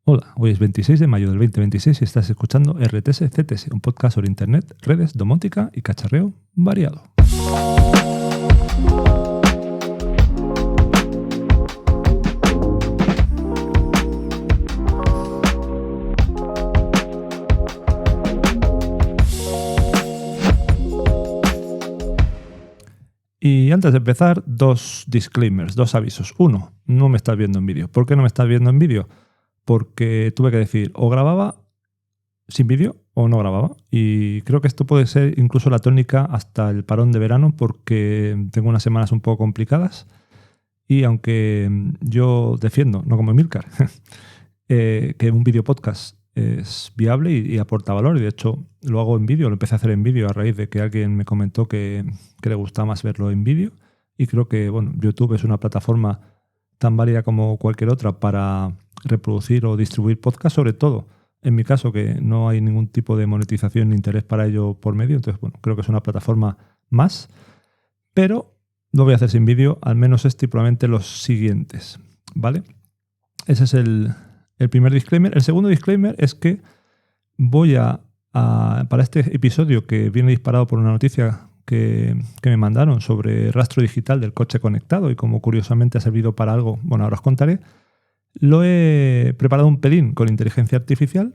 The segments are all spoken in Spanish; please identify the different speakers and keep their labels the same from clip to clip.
Speaker 1: Hola, hoy es 26 de mayo del 2026 y estás escuchando RTS CTS, un podcast sobre internet, redes, domótica y cacharreo variado. Y antes de empezar, dos disclaimers, dos avisos. Uno, no me estás viendo en vídeo. ¿Por qué no me estás viendo en vídeo? Porque tuve que decir, o grababa sin vídeo o no grababa. Y creo que esto puede ser incluso la tónica hasta el parón de verano, porque tengo unas semanas un poco complicadas. Y aunque yo defiendo, no como Emilcar, que un vídeo podcast es viable y aporta valor, y de hecho lo hago en vídeo, lo empecé a hacer en vídeo a raíz de que alguien me comentó que le gustaba más verlo en vídeo, y creo que YouTube es una plataforma tan válida como cualquier otra para reproducir o distribuir podcast, sobre todo en mi caso, que no hay ningún tipo de monetización ni interés para ello por medio. Entonces, creo que es una plataforma más, pero lo voy a hacer sin vídeo, al menos y probablemente los siguientes, ¿vale? Ese es el primer disclaimer. El segundo disclaimer es que voy para este episodio, que viene disparado por una noticia que me mandaron sobre rastro digital del coche conectado y como curiosamente ha servido para algo, ahora os contaré. Lo he preparado un pelín con inteligencia artificial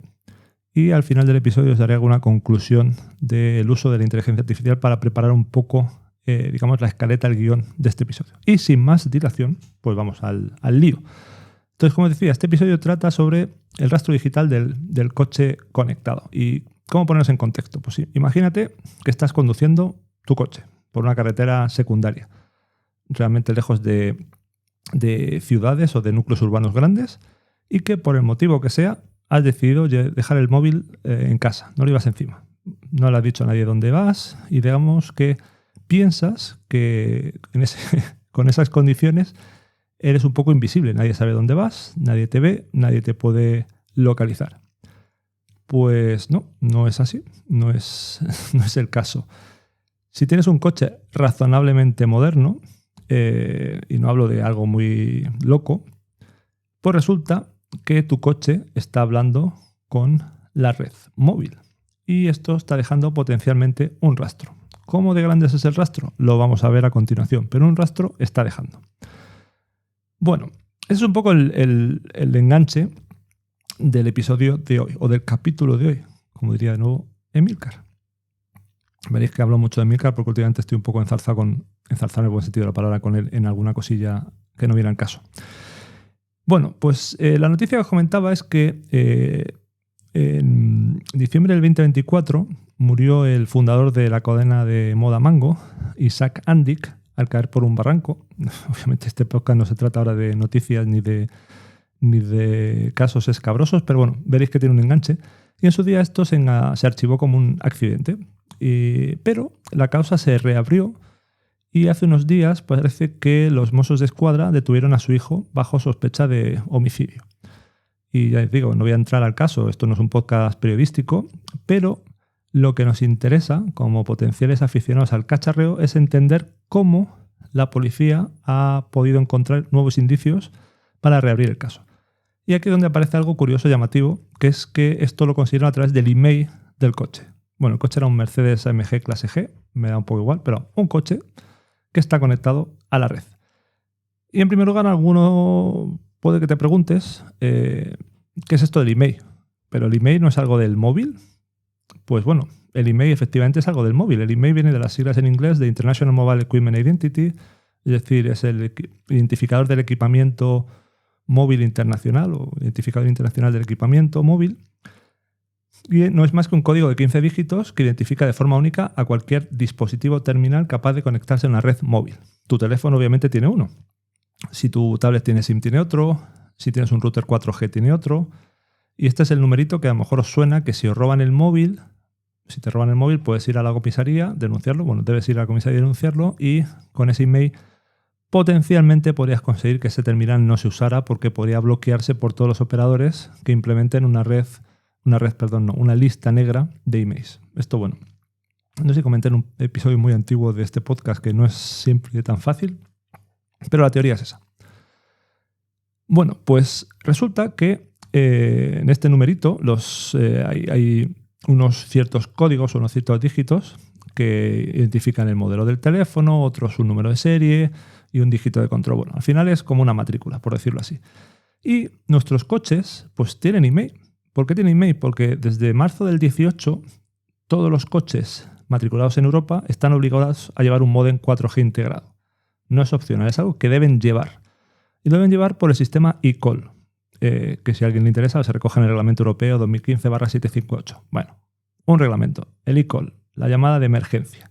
Speaker 1: y al final del episodio os daré alguna conclusión del uso de la inteligencia artificial para preparar un poco, la escaleta, el guión de este episodio. Y sin más dilación, pues vamos al lío. Entonces, como decía, este episodio trata sobre el rastro digital del coche conectado. ¿Y cómo ponernos en contexto? Pues sí, imagínate que estás conduciendo tu coche por una carretera secundaria, realmente lejos de ciudades o de núcleos urbanos grandes, y que por el motivo que sea has decidido dejar el móvil en casa, no lo llevas encima. No le has dicho a nadie dónde vas y digamos que piensas que con esas condiciones eres un poco invisible, nadie sabe dónde vas, nadie te ve, nadie te puede localizar. Pues no es así, no es el caso. Si tienes un coche razonablemente moderno, y no hablo de algo muy loco, pues resulta que tu coche está hablando con la red móvil y esto está dejando potencialmente un rastro. ¿Cómo de grande es el rastro? Lo vamos a ver a continuación, pero un rastro está dejando. Bueno, ese es un poco el enganche del episodio de hoy, o del capítulo de hoy, como diría de nuevo Emilcar. Veréis que hablo mucho de Emilcar porque últimamente estoy un poco enzarzado en el buen sentido de la palabra con él en alguna cosilla que no viene al caso. Bueno, pues la noticia que os comentaba es que en diciembre del 2024 murió el fundador de la cadena de moda Mango, Isaac Andic, al caer por un barranco. Obviamente este podcast no se trata ahora de noticias ni de casos escabrosos, pero veréis que tiene un enganche. Y en su día esto se archivó como un accidente, pero la causa se reabrió y hace unos días parece que los Mossos de Escuadra detuvieron a su hijo bajo sospecha de homicidio. Y ya les digo, no voy a entrar al caso, esto no es un podcast periodístico, pero lo que nos interesa como potenciales aficionados al cacharreo es entender cómo la policía ha podido encontrar nuevos indicios para reabrir el caso. Y aquí es donde aparece algo curioso y llamativo, que es que esto lo consiguieron a través del email del coche. Bueno, el coche era un Mercedes AMG clase G, me da un poco igual, pero un coche que está conectado a la red. Y en primer lugar, alguno puede que te preguntes ¿qué es esto del email? ¿Pero el email no es algo del móvil? Pues el email efectivamente es algo del móvil. El email viene de las siglas en inglés de International Mobile Equipment Identity, es decir, es el identificador del equipamiento móvil internacional o identificador internacional del equipamiento móvil. Y no es más que un código de 15 dígitos que identifica de forma única a cualquier dispositivo terminal capaz de conectarse a una red móvil. Tu teléfono obviamente tiene uno. Si tu tablet tiene SIM tiene otro. Si tienes un router 4G tiene otro. Y este es el numerito que a lo mejor os suena, que si os roban el móvil, si te roban el móvil puedes ir a la comisaría, denunciarlo. Debes ir a la comisaría y denunciarlo, y con ese email potencialmente podrías conseguir que ese terminal no se usara porque podría bloquearse por todos los operadores que implementen una lista negra de emails. Esto, no sé si comenté en un episodio muy antiguo de este podcast que no es siempre tan fácil, pero la teoría es esa. Bueno, pues resulta que En este numerito hay unos ciertos códigos o unos ciertos dígitos que identifican el modelo del teléfono, otros un número de serie y un dígito de control. Bueno, al final es como una matrícula, por decirlo así. Y nuestros coches pues tienen email. ¿Por qué tienen email? Porque desde marzo del 18 todos los coches matriculados en Europa están obligados a llevar un módem 4G integrado. No es opcional, es algo que deben llevar. Y lo deben llevar por el sistema eCall, que si a alguien le interesa se recoge en el reglamento europeo 2015/758. Bueno, un reglamento, el eCall, la llamada de emergencia.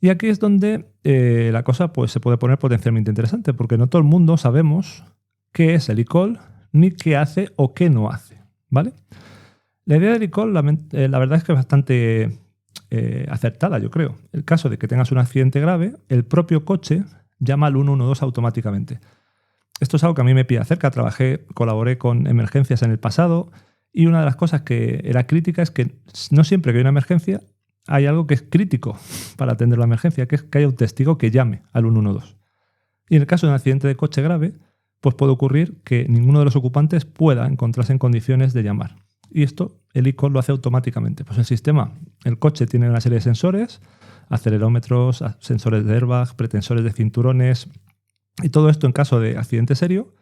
Speaker 1: Y aquí es donde la cosa pues, se puede poner potencialmente interesante, porque no todo el mundo sabemos qué es el eCall, ni qué hace o qué no hace, ¿vale? La idea del eCall, la verdad es que es bastante acertada, yo creo. El caso de que tengas un accidente grave, el propio coche llama al 112 automáticamente. Esto es algo que a mí me pilla cerca. Colaboré con emergencias en el pasado y una de las cosas que era crítica es que no siempre que hay una emergencia hay algo que es crítico para atender la emergencia, que es que haya un testigo que llame al 112. Y en el caso de un accidente de coche grave, pues puede ocurrir que ninguno de los ocupantes pueda encontrarse en condiciones de llamar. Y esto el eCall lo hace automáticamente. Pues el sistema, el coche tiene una serie de sensores, acelerómetros, sensores de airbag, pretensores de cinturones, y todo esto en caso de accidente serio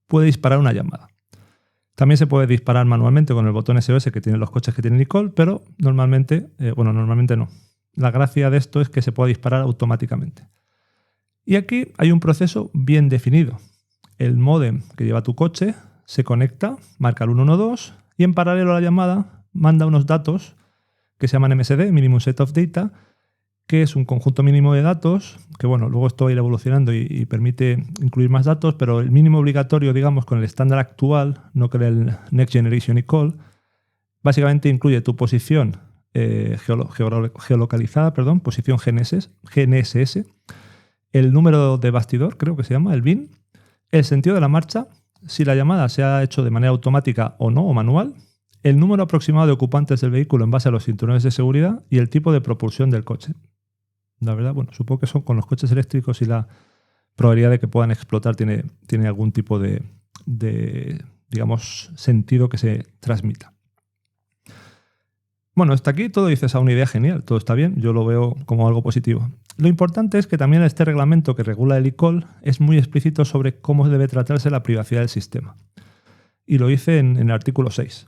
Speaker 1: puede disparar una llamada. También se puede disparar manualmente con el botón SOS que tienen los coches que tienen eCall, pero normalmente no. La gracia de esto es que se puede disparar automáticamente. Y aquí hay un proceso bien definido. El módem que lleva tu coche se conecta, marca el 112 y en paralelo a la llamada manda unos datos que se llaman MSD, Minimum Set of Data, que es un conjunto mínimo de datos, que bueno, luego esto va a ir evolucionando y permite incluir más datos, pero el mínimo obligatorio, digamos, con el estándar actual, no con el Next Generation eCall, básicamente incluye tu posición geolocalizada, posición GNSS, el número de bastidor, creo que se llama, el BIN, el sentido de la marcha, si la llamada se ha hecho de manera automática o no, o manual, el número aproximado de ocupantes del vehículo en base a los cinturones de seguridad y el tipo de propulsión del coche. La verdad, bueno, supongo que son con los coches eléctricos y la probabilidad de que puedan explotar tiene algún tipo de, digamos, sentido que se transmita. Bueno, hasta aquí todo dices a una idea genial, todo está bien, yo lo veo como algo positivo. Lo importante es que también este reglamento que regula el eCall es muy explícito sobre cómo debe tratarse la privacidad del sistema. Y lo dice en el artículo 6,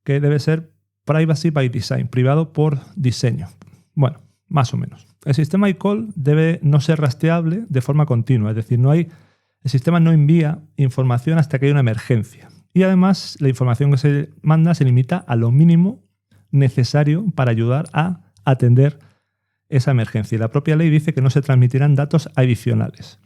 Speaker 1: que debe ser privacy by design, privado por diseño. Bueno, más o menos. El sistema eCall debe no ser rastreable de forma continua, es decir, el sistema no envía información hasta que hay una emergencia. Y además la información que se manda se limita a lo mínimo necesario para ayudar a atender esa emergencia. Y la propia ley dice que no se transmitirán datos adicionales.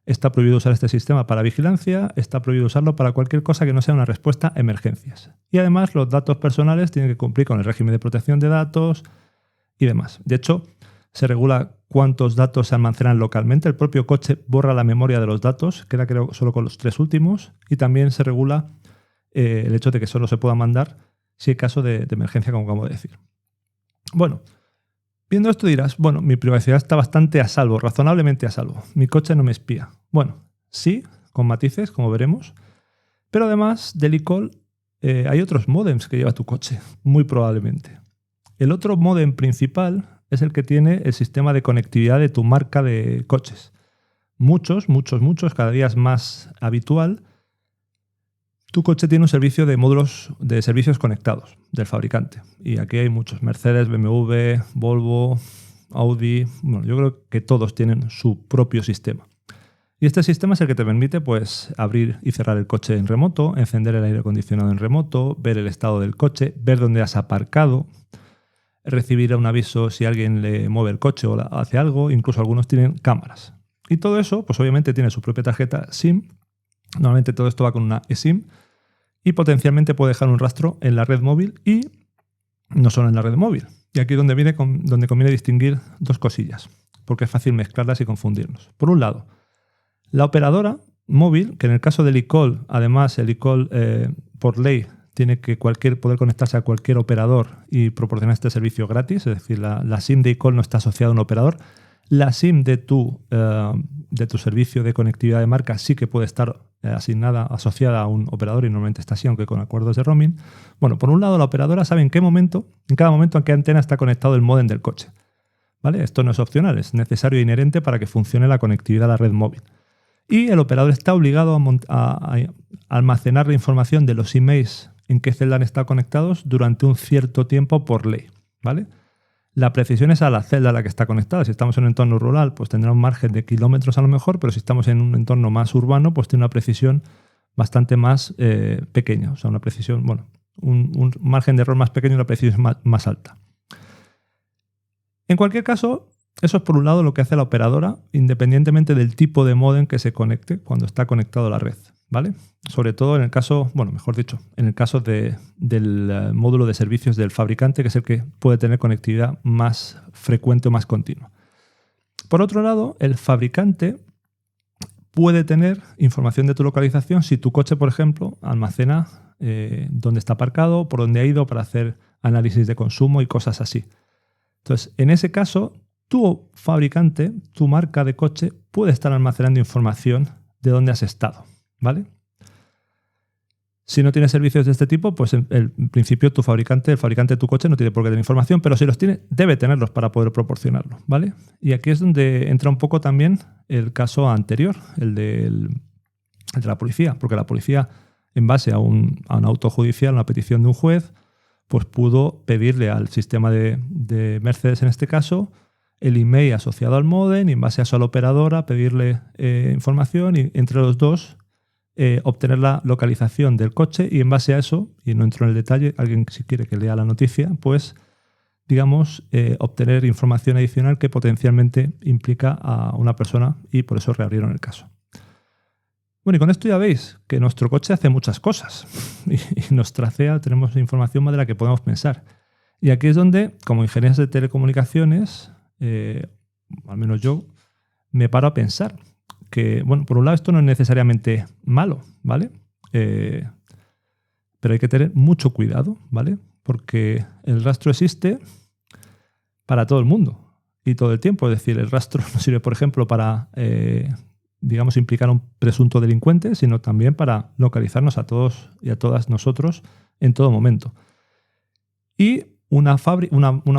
Speaker 1: Está prohibido usar este sistema para vigilancia, está prohibido usarlo para cualquier cosa que no sea una respuesta a emergencias. Y además los datos personales tienen que cumplir con el régimen de protección de datos y demás. De hecho, se regula cuántos datos se almacenan localmente. El propio coche borra la memoria de los datos, queda creo solo con los 3 últimos. Y también se regula el hecho de que solo se pueda mandar si hay caso de emergencia, como acabo de decir. Bueno, viendo esto dirás, bueno, mi privacidad está bastante a salvo, razonablemente a salvo. Mi coche no me espía. Bueno, sí, con matices, como veremos. Pero además del eCall hay otros módems que lleva tu coche, muy probablemente. El otro módem principal es el que tiene el sistema de conectividad de tu marca de coches. Muchos, cada día es más habitual. Tu coche tiene un servicio de módulos de servicios conectados del fabricante. Y aquí hay muchos. Mercedes, BMW, Volvo, Audi. Bueno, yo creo que todos tienen su propio sistema. Y este sistema es el que te permite pues, abrir y cerrar el coche en remoto, encender el aire acondicionado en remoto, ver el estado del coche, ver dónde has aparcado, recibir un aviso si alguien le mueve el coche o hace algo. Incluso algunos tienen cámaras. Y todo eso, pues obviamente tiene su propia tarjeta SIM. Normalmente todo esto va con una eSIM y potencialmente puede dejar un rastro en la red móvil y no solo en la red móvil. Y aquí es donde conviene distinguir dos cosillas, porque es fácil mezclarlas y confundirnos. Por un lado, la operadora móvil, que en el caso del eCall, además el eCall por ley tiene que poder conectarse a cualquier operador y proporcionar este servicio gratis, es decir, la SIM de eCall no está asociada a un operador. La SIM de tu servicio de conectividad de marca sí que puede estar asignada, asociada a un operador, y normalmente está así, aunque con acuerdos de roaming. Bueno, por un lado, la operadora sabe en cada momento, en qué antena está conectado el módem del coche. ¿Vale? Esto no es opcional, es necesario e inherente para que funcione la conectividad a la red móvil. Y el operador está obligado a almacenar la información de los emails en qué celda han estado conectados durante un cierto tiempo por ley. ¿Vale? La precisión es a la celda a la que está conectada. Si estamos en un entorno rural, pues tendrá un margen de kilómetros a lo mejor, pero si estamos en un entorno más urbano, pues tiene una precisión bastante más pequeña. O sea, una precisión, bueno, un margen de error más pequeño y una precisión más alta. En cualquier caso, eso es por un lado lo que hace la operadora, independientemente del tipo de módem que se conecte cuando está conectado a la red, ¿vale? Sobre todo en el caso, bueno, mejor dicho, en el caso del módulo de servicios del fabricante, que es el que puede tener conectividad más frecuente o más continua. Por otro lado, el fabricante puede tener información de tu localización si tu coche, por ejemplo, almacena dónde está aparcado, por dónde ha ido para hacer análisis de consumo y cosas así. Entonces, en ese caso, tu fabricante, tu marca de coche, puede estar almacenando información de dónde has estado, ¿vale? Si no tienes servicios de este tipo, pues en principio el fabricante de tu coche no tiene por qué tener información, pero si los tiene, debe tenerlos para poder proporcionarlo, ¿vale? Y aquí es donde entra un poco también el caso anterior, el de la policía, porque la policía, en base a un auto judicial, una petición de un juez, pues pudo pedirle al sistema de Mercedes, en este caso, el email asociado al módem, y en base a eso a la operadora pedirle información, y entre los dos obtener la localización del coche, y en base a eso, y no entro en el detalle, alguien si quiere que lea la noticia, pues digamos obtener información adicional que potencialmente implica a una persona, y por eso reabrieron el caso. Bueno, y con esto ya veis que nuestro coche hace muchas cosas y nos tracea, tenemos información más de la que podemos pensar. Y aquí es donde, como ingenieros de telecomunicaciones, al menos yo, me paro a pensar que, bueno, por un lado esto no es necesariamente malo, ¿vale? Pero hay que tener mucho cuidado, ¿vale? Porque el rastro existe para todo el mundo y todo el tiempo. Es decir, el rastro no sirve, por ejemplo, para digamos, implicar a un presunto delincuente, sino también para localizarnos a todos y a todas nosotros en todo momento. Y una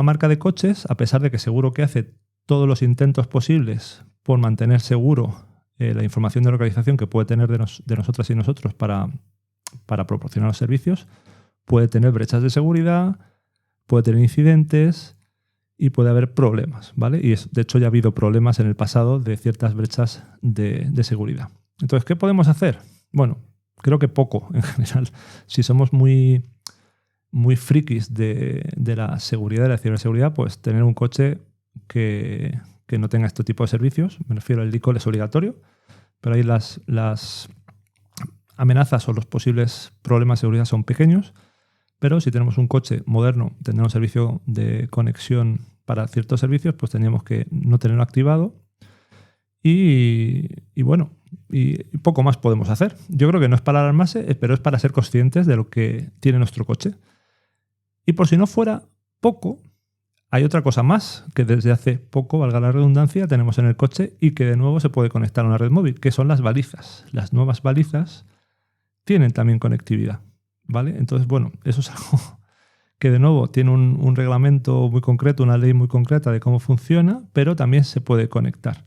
Speaker 1: marca de coches, a pesar de que seguro que hace todos los intentos posibles por mantener seguro la información de localización que puede tener de nosotras y nosotros para proporcionar los servicios, puede tener brechas de seguridad, puede tener incidentes y puede haber problemas, ¿vale? Y de hecho ya ha habido problemas en el pasado de ciertas brechas de seguridad. Entonces, ¿qué podemos hacer? Bueno, creo que poco en general. Si somos muy frikis de la seguridad, de la ciberseguridad, pues tener un coche que no tenga este tipo de servicios. Me refiero al recall es obligatorio, pero ahí las amenazas o los posibles problemas de seguridad son pequeños. Pero si tenemos un coche moderno, tendrá un servicio de conexión para ciertos servicios, pues tendríamos que no tenerlo activado. Y bueno, y poco más podemos hacer. Yo creo que no es para alarmarse, pero es para ser conscientes de lo que tiene nuestro coche. Y por si no fuera poco, hay otra cosa más que desde hace poco, valga la redundancia, tenemos en el coche y que de nuevo se puede conectar a una red móvil, que son las balizas. Las nuevas balizas tienen también conectividad, ¿vale? Entonces, bueno, eso es algo que de nuevo tiene un reglamento muy concreto, una ley muy concreta de cómo funciona, pero también se puede conectar.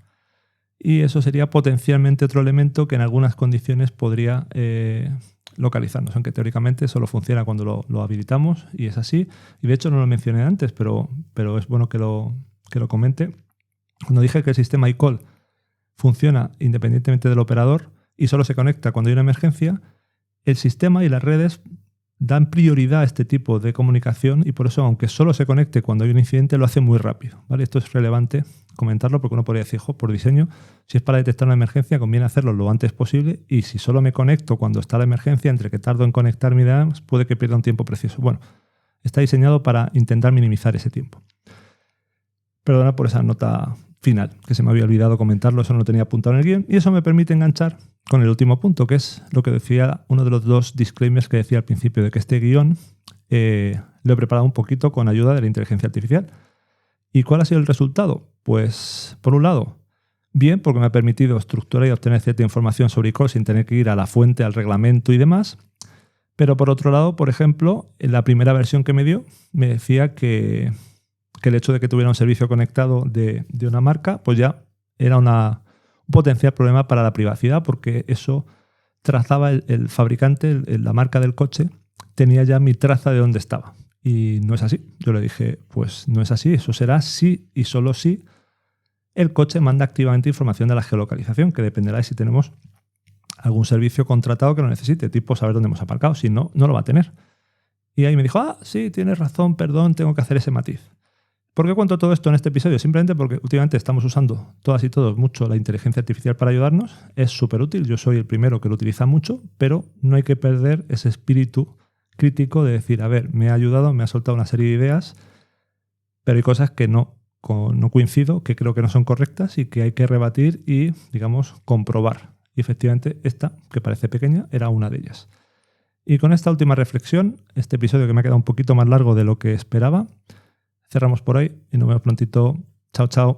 Speaker 1: Y eso sería potencialmente otro elemento que en algunas condiciones podría localizarnos, aunque teóricamente solo funciona cuando lo habilitamos, y es así. Y de hecho no lo mencioné antes, pero es bueno que lo comente. Cuando dije que el sistema iCall funciona independientemente del operador y solo se conecta cuando hay una emergencia, el sistema y las redes dan prioridad a este tipo de comunicación, y por eso, aunque solo se conecte cuando hay un incidente, lo hace muy rápido, ¿vale? Esto es relevante comentarlo porque uno podría decir, por diseño, si es para detectar una emergencia, conviene hacerlo lo antes posible, y si solo me conecto cuando está la emergencia, entre que tardo en conectarme y demás, puede que pierda un tiempo precioso. Bueno, está diseñado para intentar minimizar ese tiempo. Perdona por esa nota final, que se me había olvidado comentarlo, eso no lo tenía apuntado en el guión, y eso me permite enganchar con el último punto, que es lo que decía uno de los dos disclaimers que decía al principio, de que este guión lo he preparado un poquito con ayuda de la inteligencia artificial. ¿Y cuál ha sido el resultado? Pues, por un lado, Bien, porque me ha permitido estructurar y obtener cierta información sobre eCall sin tener que ir a la fuente, al reglamento y demás. Pero por otro lado, por ejemplo, en la primera versión que me dio, me decía que el hecho de que tuviera un servicio conectado de una marca, pues ya era un potencial problema para la privacidad, porque eso trazaba el fabricante, la marca del coche, tenía ya mi traza de dónde estaba. Y no es así. Yo le dije, pues no es así, eso será si y solo si el coche manda activamente información de la geolocalización, que dependerá de si tenemos algún servicio contratado que lo necesite, tipo saber dónde hemos aparcado. Si no, no lo va a tener. Y ahí me dijo, sí, tienes razón, perdón, tengo que hacer ese matiz. ¿Por qué cuento todo esto en este episodio? Simplemente porque últimamente estamos usando todas y todos mucho la inteligencia artificial para ayudarnos. Es súper útil, yo soy el primero que lo utiliza mucho, pero no hay que perder ese espíritu crítico de decir, a ver, me ha ayudado, me ha soltado una serie de ideas, pero hay cosas que no coincido, que creo que no son correctas y que hay que rebatir y, digamos, comprobar. Y efectivamente esta, que parece pequeña, era una de ellas. Y con esta última reflexión, este episodio que me ha quedado un poquito más largo de lo que esperaba, cerramos por ahí y nos vemos prontito. Chao, chao.